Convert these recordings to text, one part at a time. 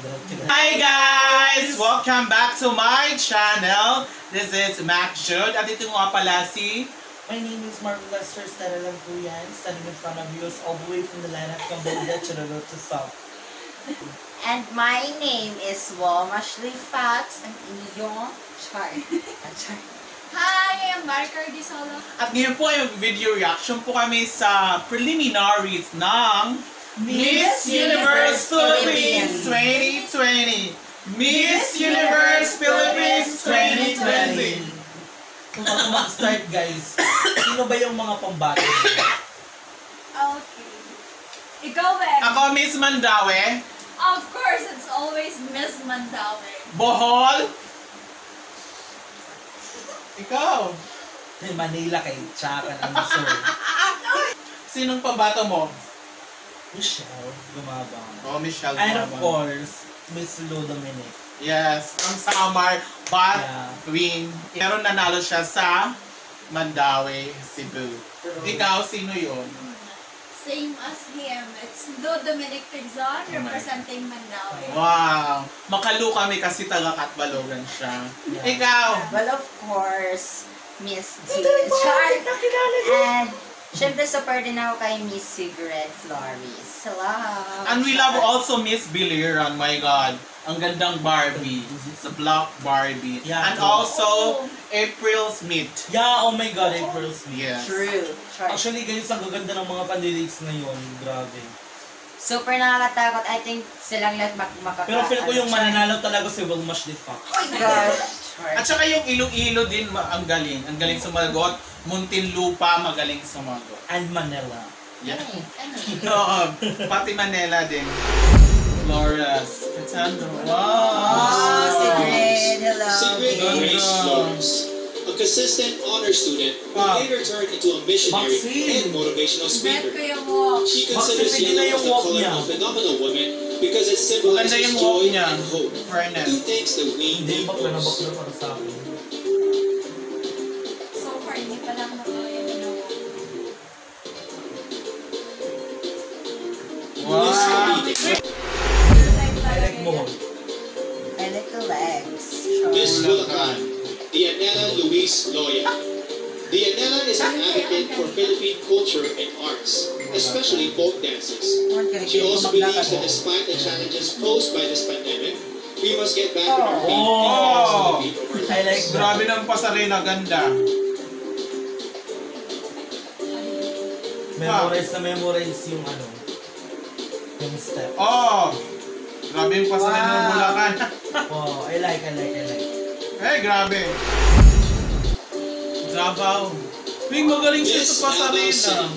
Hi guys! Welcome back to my channel. This is Mac Jude. At ito nga pala si... My name is Mark Lester Staralan po yan. Standing in front of you all the way from the land of Cambodia to the road to South. And my name is Wom Ashley Fats. Ang inyong Char. Hi, I'm Marker Di Solo. At ngayon po ay video reaction po kami sa preliminaries ng Miss Universe Philippines 2020. Miss Universe Philippines 2020. Kung bago mag-start guys, sino ba yung mga pambato? Okay. Ikaw, eh. Ako, Miss Mandaue. Of course, it's always Miss Mandaue. Bohol. Ikaw. Manila kay Chaka ng Sir. Sinong pambato mo? Michelle Gumabang. Oh, Michelle And of Gumabang. course, Miss Lou Dominic. Yes, from Samar, but Queen. Pero nanalo siya sa Mandaue, Cebu. Ikaw, sino yun? Same as him. It's Do Dominic Tigzon representing Mandaue. Wow! Makalu kami kasi taga-Katbalogan siya. Ikaw! Well, of course, Miss G. Char. And, syempre, support din ako kay Miss Sigrid Flores. Hello! And we love also Miss Biliran, my God. Ang gandang Barbie. The Black Barbie. Yeah, And true. also, April Smith. Yeah, oh my God, April Smith. Yes. True. Char. Actually guys, ang gaganda ng mga candidates ngayon. Grabe. Super nakakatakot. I think silang lahat makaka... Pero feel ko yung mananalo talaga si Wilmash de Fox. Oh my gosh! Char. At saka yung Iloilo din, ang galing. Ang galing sumagot. Muntinlupa, magaling sumagot. And Manila. Yeah. Ano? Oo, pati Manila din. Flores. Cassandra. Wow! Oh, Sigrid. Hello. Sigrid Grace Flores, a consistent honor student who later turned into a missionary Maxine. and motivational Bet speaker. ko yung walk. She considers Maxine, yellow yun na as yung the walk color niya. of phenomenal women because it Maganda symbolizes yung walk joy niya. and hope. Fairness. Do things that we Hindi need bakla na most. bakla para sa akin. So far, hindi pa lang nakakaya na walk. Wow! I like mo. I like the legs. Miss Bulacan, Dianela Luis Loya. Dianela is an advocate for Philippine culture and arts, especially folk dances. She also believes that despite the challenges posed by this pandemic, we must get back on our feet and rise to the beat of our I like lives. that. Grabe ng pasarela, ganda. Memorize yung ano. Yung step. Oh! Grabe yung pasarela ng Bulacan. Oh, I like. Eh, grabe. Davao. Uy, magaling siya Miss sa pasarela.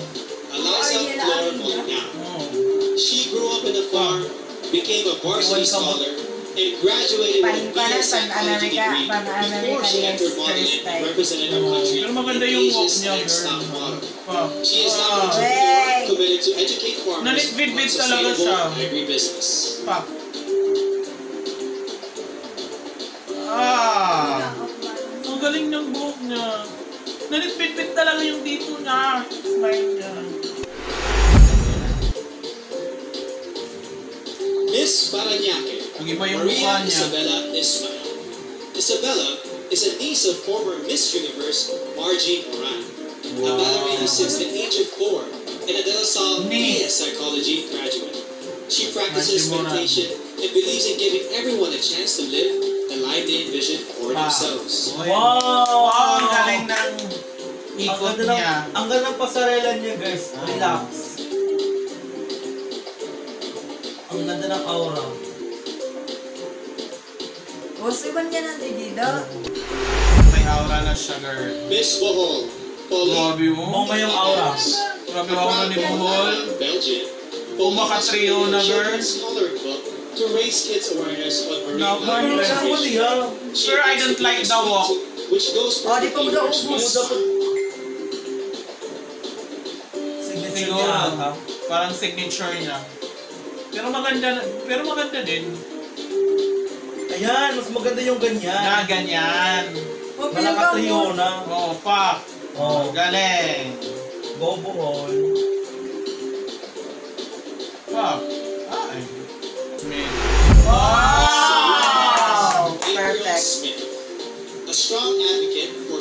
Eliza Flor Molina. Oh. She grew up in a farm, became a varsity scholar, and graduated with a BS psychology degree before she entered modeling and represented our country Pero in maganda yung walk Asia's niya, Next girl. Top Model. Oh. She is now Ah. committed to educate farmers Nalit-bit-bit on talaga siya. sustainable agribusiness. Pa. Ah! Ang galing ng buhok niya. Nalit-bit-bit talaga yung dito niya. Smile niya. Miss Parañaque, Ang iba yung mukha Maria niya. Isabella Ismael. Isabella is a niece of former Miss Universe Margie Moran, a ballerina since the age of 4 and a De La Salle Niece. BS psychology graduate. She practices Margie Moran. meditation and believes in giving everyone a chance to live the life they envision for themselves. Wow! Ang galing ng ikot niya. Ang ganda ng pasarela niya guys. Relax. Ang ganda ng aura. Usiban niya ng didida. May aura na siya, girl. Miss Bohol, Pauline Grabe mo. Bomba yung aura. Grabe aura ni Bohol. Belgium. Makatrio na, girl. Children's coloring book to raise kids' awareness on marine Naku, life Ano and sa fishing. huli ha? Sure, I don't like the walk. Which goes Oh, di pa mo perfectly naubos. with our Signature Siguro. niya ata. Parang signature niya. Pero maganda din. Ayan, mas maganda yung ganyan. Na ganyan. Malakatrio na. Oo, pa. Oh, Galing. go Bohol. Pa. Ay. Smith. Oh!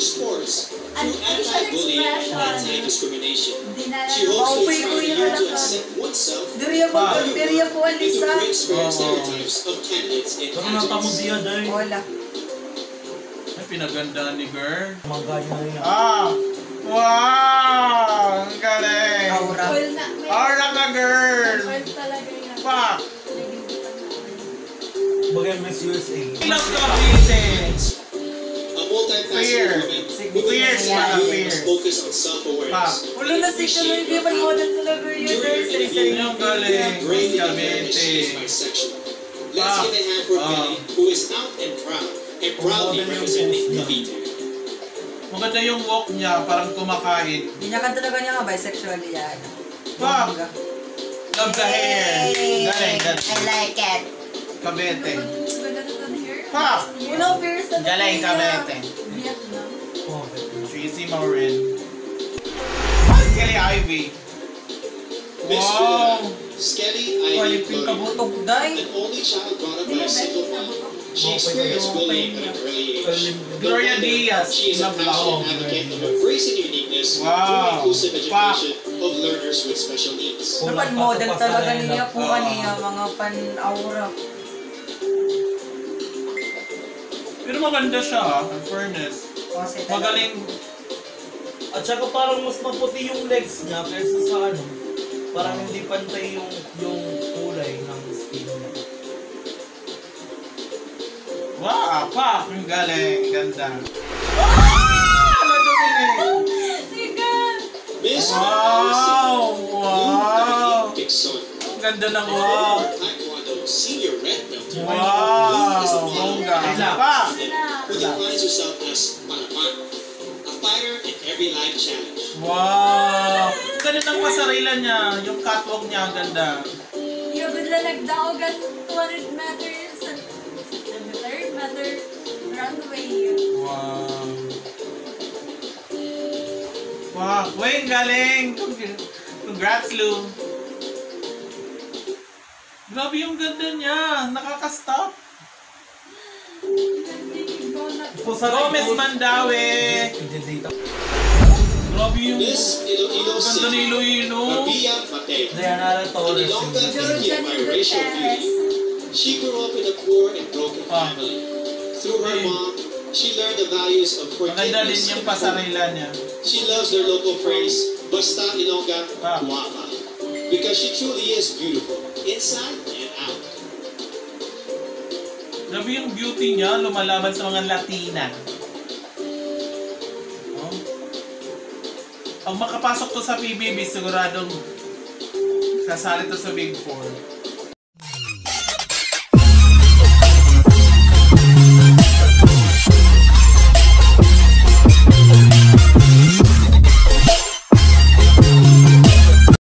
sports Ang through facial anti-bullying and expression. anti-discrimination. Dinala She hopes to Pauwi ko inspire yun people to talaga. accept oneself Diriya po, diriya po, and to Alisa. break Oo. stereotypes of candidates and Pero natamo candidates. diya dahil. Wala. Ay, pinagandaan ni girl. Magkaya na rin. Wow! Ang galing! Aura. Oil na. May Aura ka, girl! oil talaga yan. Pa! Bagay Miss USA. Ilang Cavite! A multifaceted Fear. woman Fears para, who fears. focus on Pa! self-awareness. Wala na si Kaloy, di ba model talaga yun? During her interview, Ang galing! Gray Miss declared that she is Cavite! bisexual. Let's give a hand for Billy, who is out and proud and proudly representing Cavite. Maganda yung walk niya, parang kumakain. Dinyakan talaga niya nga, bisexual yan. Pa! Love the hair! Galing, I galing. like it. Cavite. Ganda na ito here. Pa! Wala, fierce talaga Galing, niya. Cavite. Vietnam. Tracy Morin. Kelly Ivy. Miss Wow! Trinidad, Skelly Ivy Walipin Flores, kabutog, day. an only child brought up Di by ba a single Betty mother. na She experienced bullying at an early age. Gloria Diaz. She is a passionate advocate of embracing uniqueness through Wow. inclusive Pa. education of learners with special needs. Napan model talaga niya po kaniya, mga pan-aura. Pero maganda siya, in fairness. Kasi talaga. Magaling. At saka parang mas maputi yung legs niya kaysa sa ano. Parang hindi pantay yung kulay ng skin niya. Wow, pa! Ang galing, ganda. Ano Dominic? Tiga! Miss Wow! Wow! Dixon, Ang ganda ng wow! Taekwondo senior red belt, Wow! Bongga! Pa! who defines herself as Panapan, a fighter in every life challenge. Wow! Ang ganda ng pasarila niya, yung catwalk niya, ang ganda. Yung bigla nagdaogan 200 meters and the third meter runway. Wow! Wow! Wayne, galing! Congrats, Lou! Grabe yung ganda niya! Nakaka-stop! Gomez Mandawe! Grabe yung Miss Iloilo ganda ni City, Iloilo! Mabia Mateo, Diana an Torres. Ilongga Jojo Indian by racial Gutierrez. beauty. She grew up in a poor and broken family. Through her mom, she learned the values of Maganda din forgiveness yung and hope. pasarila niya. She loves their local phrase, Basta Ilongga, Ah. Guapa, because she truly is beautiful, inside and out. Grabe yung beauty niya, lumalaban sa mga Latina. Oh. Pag makapasok to sa PBB, siguradong kasali to sa Big Four.